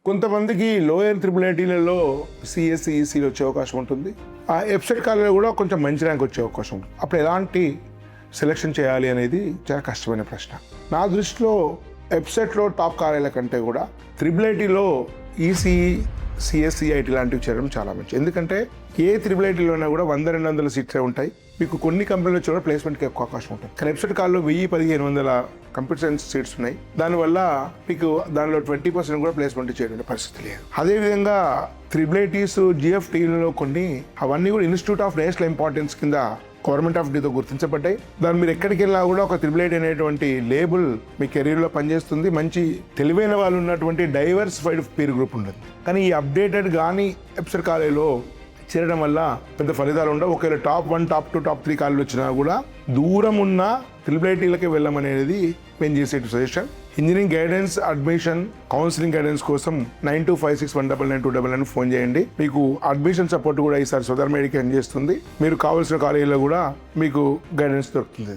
కొంతమందికి lower triple ఐటీలలో CSC ఈసీలు వచ్చే అవకాశం ఉంటుంది. ఆ వెబ్సైట్ కాలేజీలో కూడా కొంచెం మంచి ర్యాంక్ వచ్చే అవకాశం ఉంటుంది. అప్పుడు ఎలాంటి సెలెక్షన్ చేయాలి అనేది చాలా కష్టమైన ప్రశ్న. నా దృష్టిలో వెబ్సైట్లో టాప్ కాలేజీల కంటే కూడా త్రిబుల్ ఐటీలో ఈసీఈ సిఎస్సి ఐటీ లాంటివి చేయడం చాలా మంచి. ఎందుకంటే ఏ త్రిబుల్ ఐటీలోనే కూడా 100-200 సీట్సే ఉంటాయి. మీకు కొన్ని కంపెనీలు వచ్చి కూడా ప్లేస్మెంట్కి ఎక్కువ అవకాశం ఉంటుంది. కానీ వెబ్సైట్ కాల్లో 1000-1500 కంప్యూటర్ సైన్స్ సీట్స్ ఉన్నాయి. దానివల్ల మీకు దానిలో 20% కూడా ప్లేస్మెంట్ చేయడం పరిస్థితి లేదు. అదేవిధంగా త్రిబుల్ ఐటీస్ జిఎఫ్టీలలో కొన్ని అవన్నీ కూడా ఇన్స్టిట్యూట్ ఆఫ్ నేషనల్ ఇంపార్టెన్స్ కింద గవర్నమెంట్ ఆఫ్ ఇండియాతో గుర్తించబడ్డాయి. దాన్ని మీరు ఎక్కడికి వెళ్ళినా కూడా ఒక త్రిబుల్ ఐటీ అనేటువంటి లేబుల్ మీ కెరీర్లో పనిచేస్తుంది. మంచి తెలివైన వాళ్ళు ఉన్నటువంటి డైవర్సిఫైడ్ పీర్ గ్రూప్ ఉంటుంది. కానీ ఈ అప్డేటెడ్ కానీ వెబ్సైట్ కాలేజీలో చేరడం వల్ల పెద్ద ఫలితాలు ఉండవు. ఒకవేళ టాప్ 1, టాప్ 2, టాప్ 3 కాలేజీలు వచ్చినా కూడా దూరం ఉన్న త్రిబుల్ ఐటీలకి వెళ్ళమనేది మేము చేసే suggestion. Engineering guidance, admission, counselling guidance కోసం 9256199299 ఫోన్ చేయండి. మీకు అడ్మిషన్ సపోర్ట్ కూడా ఈసారి సోదర్ మెడికేషన్ చేస్తుంది. మీరు కావాల్సిన కాలేజీలో కూడా మీకు గైడెన్స్ దొరుకుతుంది.